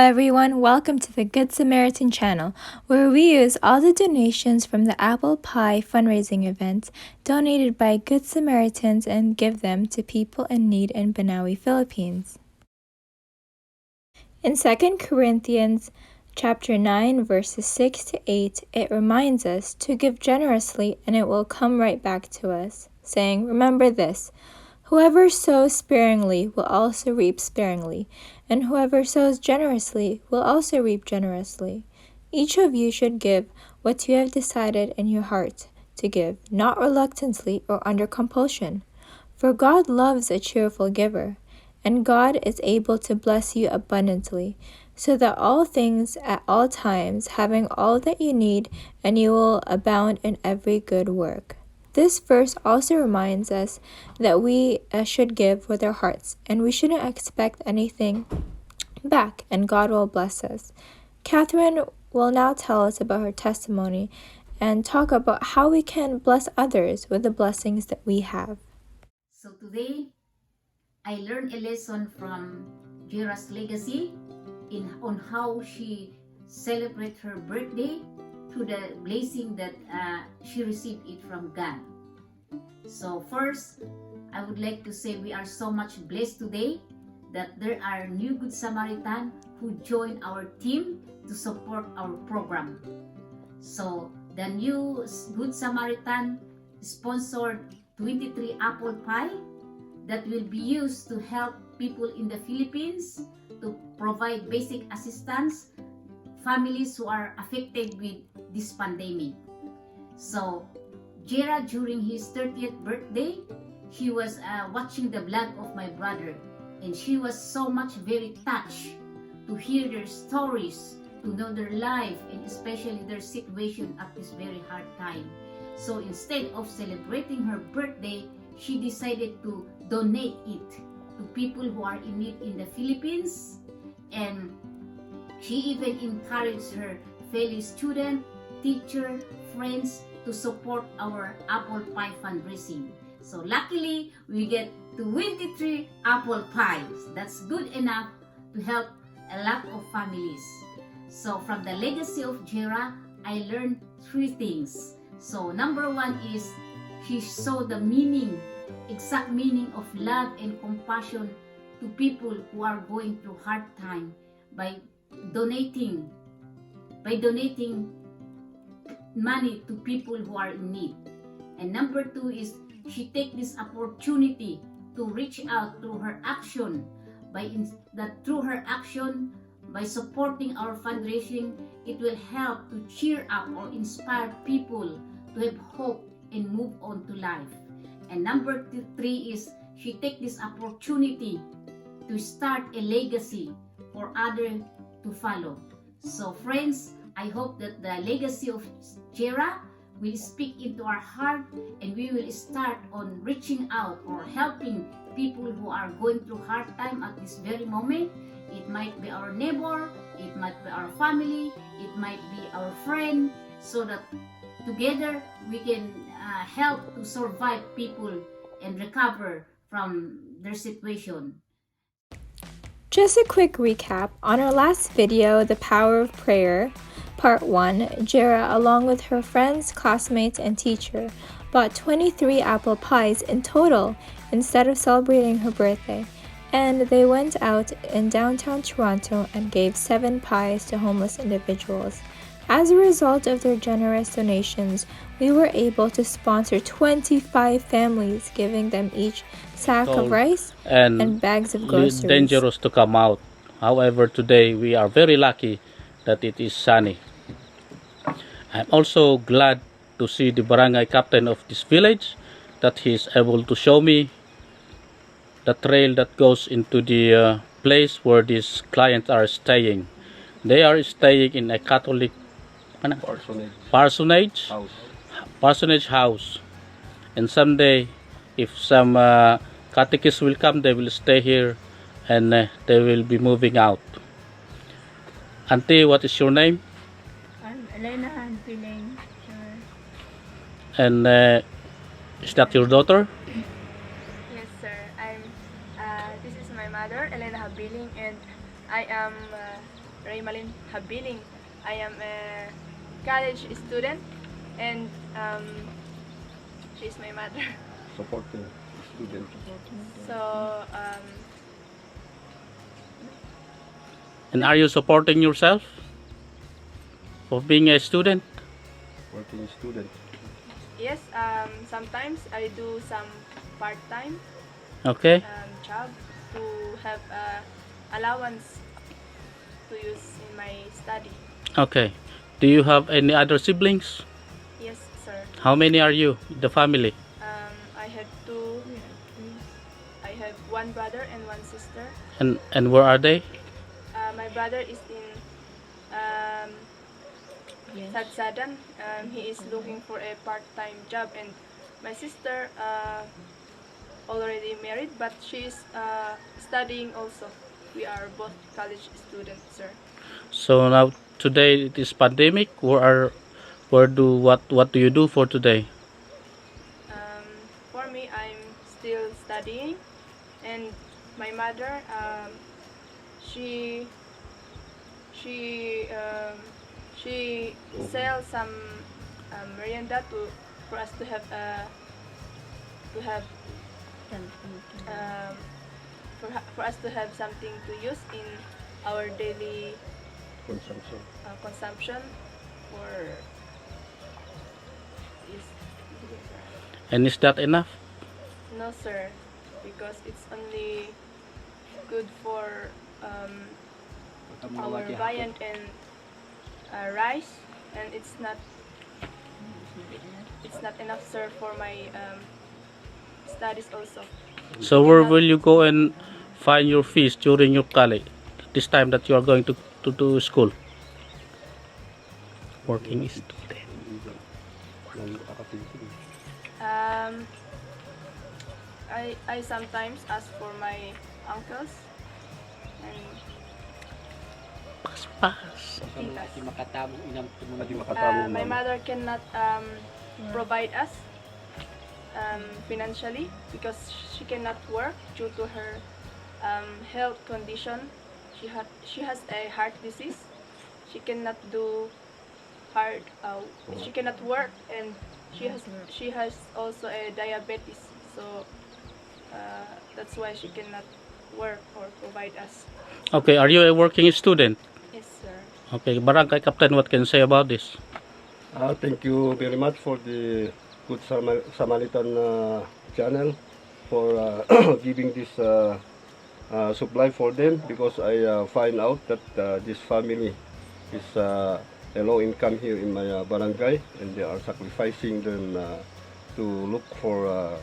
everyone, welcome to the Good Samaritan channel, where we use all the donations from the apple pie fundraising event donated by Good Samaritans and give them to people in need in Banaue, Philippines. In 2 Corinthians chapter 9 verses 6 to 8, it reminds us to give generously and it will come right back to us, saying, "Remember this, whoever sows sparingly will also reap sparingly, and whoever sows generously will also reap generously. Each of you should give what you have decided in your heart to give, not reluctantly or under compulsion. For God loves a cheerful giver, and God is able to bless you abundantly, so that all things at all times, having all that you need, and you will abound in every good work." This verse also reminds us that we should give with our hearts, and we shouldn't expect anything back, and God will bless us. Catherine will now tell us about her testimony and talk about how we can bless others with the blessings that we have. So today, I learned a lesson from Jera's legacy on how she celebrates her birthday through the blessing that she received it from God. So first, I would like to say we are so much blessed today that there are new Good Samaritan who join our team to support our program. So the new Good Samaritan sponsored 23 apple pie that will be used to help people in the Philippines, to provide basic assistance families who are affected with this pandemic. So Jera, during his 30th birthday, he was watching the vlog of my brother, and she was so much very touched to hear their stories, to know their life, and especially their situation at this very hard time. So instead of celebrating her birthday, she decided to donate it to people who are in need in the Philippines, and she even encouraged her fellow student, teacher, friends to support our apple pie fundraising. So luckily, we get 23 apple pies. That's good enough to help a lot of families. So from the legacy of Jera, I learned 3 things. So number 1 is she saw the meaning, exact meaning of love and compassion to people who are going through hard time by donating money to people who are in need. And number 2 is she take this opportunity to reach out through her action, by supporting our fundraising, it will help to cheer up or inspire people to have hope and move on to life. And number 3 is she take this opportunity to start a legacy for others to follow. So friends, I hope that the legacy of Jera will speak into our heart, and we will start on reaching out or helping people who are going through hard time at this very moment. It might be our neighbor, it might be our family, it might be our friend, so that together we can help to survive people and recover from their situation. Just a quick recap. On our last video, The Power of Prayer, Part 1, Jera, along with her friends, classmates, and teacher, bought 23 apple pies in total instead of celebrating her birthday, and they went out in downtown Toronto and gave 7 pies to homeless individuals. As a result of their generous donations, we were able to sponsor 25 families, giving them each sack of rice and bags of groceries. It's dangerous to come out. However, today we are very lucky that it is sunny. I'm also glad to see the barangay captain of this village, that he is able to show me the trail that goes into the place where these clients are staying. They are staying in a Catholic parsonage house, and someday if some catechists will come, they will stay here, and they will be moving out. Auntie, what is your name? I'm Elena Piling. And is that your daughter? Yes, sir. This is my mother, Elena Habiling, and I am Raymalin Habiling. I am a college student, and she's my mother. Supporting student. So, And are you supporting yourself for being a student? Working student. yes, sometimes I do some part-time Okay. job to have allowance to use in my study. Okay. Do you have any other siblings? Yes, sir. How many are you in the family? I have two. I have one brother and one sister. And where are they? My brother is in Sadsadan. He is looking for a part-time job, and my sister already married, but she is studying also. We are both college students, sir. So now today it is pandemic. What do you do for today? For me, I'm still studying, and my mother, she sells some merienda for us to have for us to have something to use in our daily Consumption. consumption for is And is that enough? no, sir, because it's only good for our viand and rice, and it's not enough, sir, for my studies also. So where will you go and find your fees during your college? This time that you are going to school. Working student. Um, I sometimes ask for my uncles and Pas. titas. Hindi makatamo. My mother cannot provide us financially because she cannot work due to her health condition. She has a heart disease. She cannot do hard. She cannot work, and she has also a diabetes. So that's why she cannot work or provide us. Okay, are you a working student? Yes, sir. Okay, Barangay Captain, what can you say about this? Thank you very much for the Good Samaritan channel for giving this supply for them, because I find out that this family is a low income here in my barangay, and they are sacrificing them to look for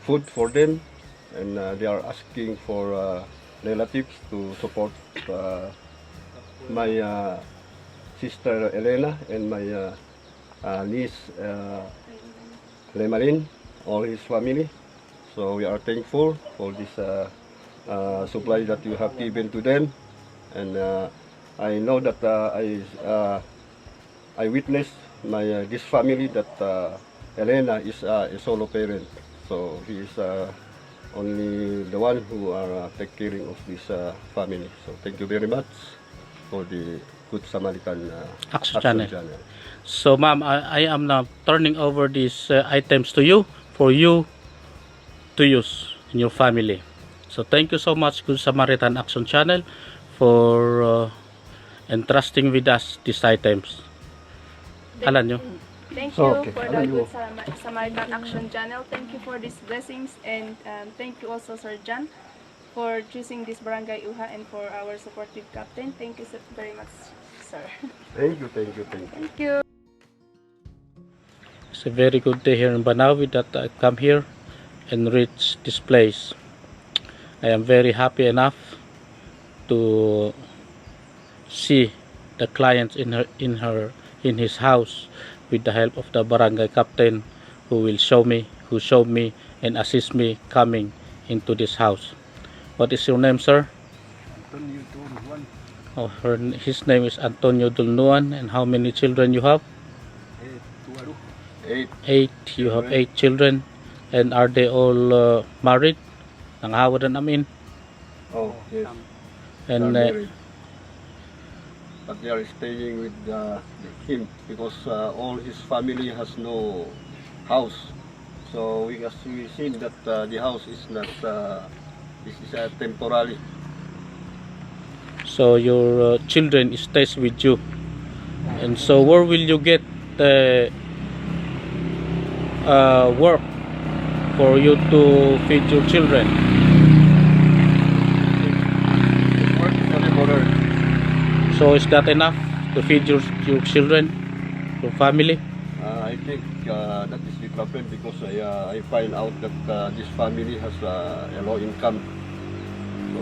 food for them, and they are asking for relatives to support my sister Elena and my niece Lemarin, all his family. So we are thankful for this supply that you have given to them, and I know that I witnessed my this family that Elena is a solo parent, so he is only the one who are take caring of this family. So thank you very much for the Good Samaritan Action Action Channel. So ma'am, I am now turning over these items to you for you to use in your family. So thank you so much, Good Samaritan Action Channel, for entrusting with us these items. Alam nyo? Thank you Okay, for the Good Samaritan Action Channel. Thank you for these blessings, and thank you also, Sir John, for choosing this Barangay Uha and for our supportive captain. Thank you so very much, sir. Thank you, thank you, thank you. Thank you. It's a very good day here in Banaue that I come here and reach this place. I am very happy enough to see the clients in his house with the help of the barangay captain who showed me and assist me coming into this house. What is your name, sir? Antonio Dulnuan. Oh, his name is Antonio Dulnuan. And how many children you have? 8. You have 8 children. And are they all married? Nangahawa na namin. Oh, yes. And They are married. But they are staying with him because all his family has no house. So we seen that the house is not this is temporary. so your children stays with you. And so where will you get work for you to feed your children? His work is a laborer. So is that enough to feed your children, your family? I think that is the problem because I find out that this family has a low income. So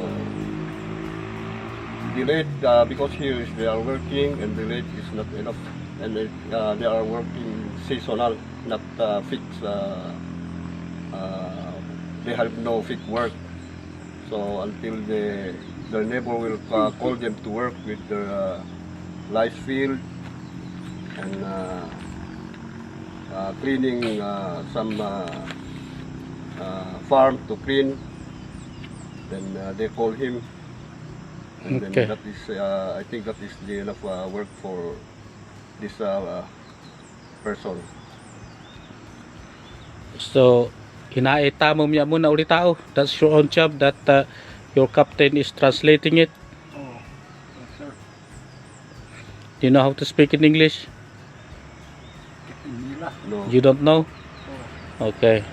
the rate because here is they are working and the rate is not enough, and they are working seasonal, not fixed. They have no fixed work. So until their neighbor will call them to work with their rice field and cleaning some farm to clean, then they call him, and Okay. then that is I think that is the enough work for this person. So hinaita mo niya muna ulit tao. That's your own job that your captain is translating it. Oh, yes, sir. Do you know how to speak in English? No. You don't know? Okay.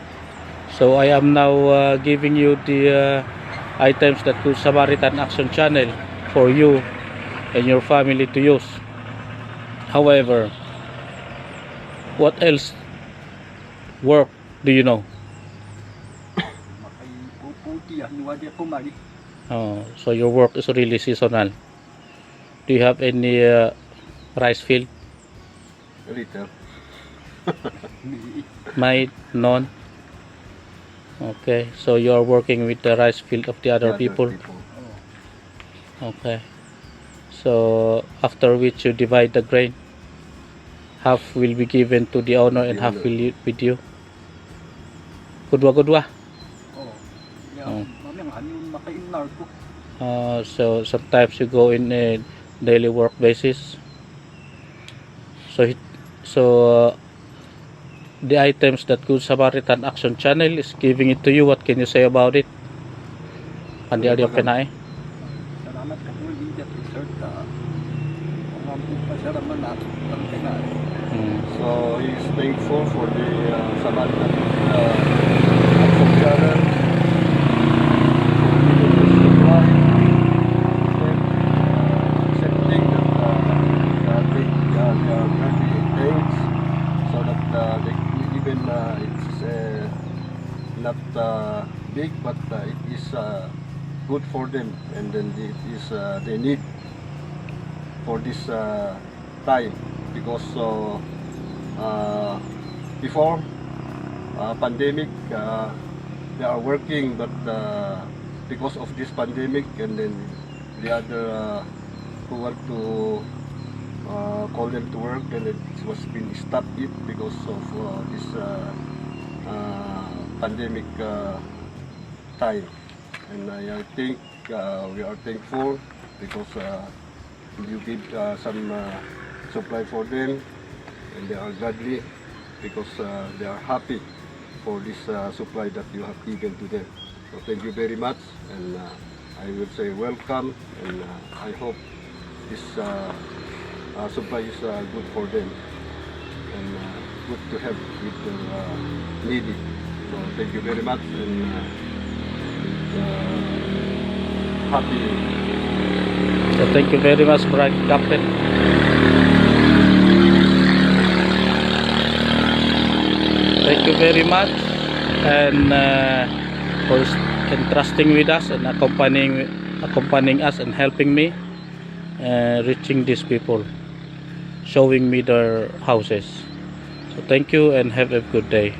So I am now giving you the items that Good Samaritan Action Channel for you and your family to use. However, what else work do you know? Oh, so your work is really seasonal. Do you have any rice field? Little. Might none. Okay, so you are working with the rice field of the other people. Okay, so after which you divide the grain, half will be given to the owner and half will with you. Kudwa. So sometimes you go in a daily work basis. So the items that Good Samaritan Action Channel is giving it to you. What can you say about it? Pandi Arya Penay. Salamat ka po leader resort So he is thankful for the Samaritan Action Channel. Accepting that they are very thanks, so that they even it's not big, but it is good for them, and then it is they need for this time, because before pandemic they are working, but because of this pandemic, and then the other who want to call them to work, and it was been stopped it because of this pandemic time. And I think we are thankful because you give some supply for them, and they are godly because they are happy for this supply that you have given to them. So thank you very much, and I will say welcome, and I hope this supply is good for them, and good to have with the needy. So thank you very much, and happy. So thank you very much, Captain. Thank you very much, and for entrusting with us and accompanying us and helping me reaching these people, showing me their houses. So thank you and have a good day.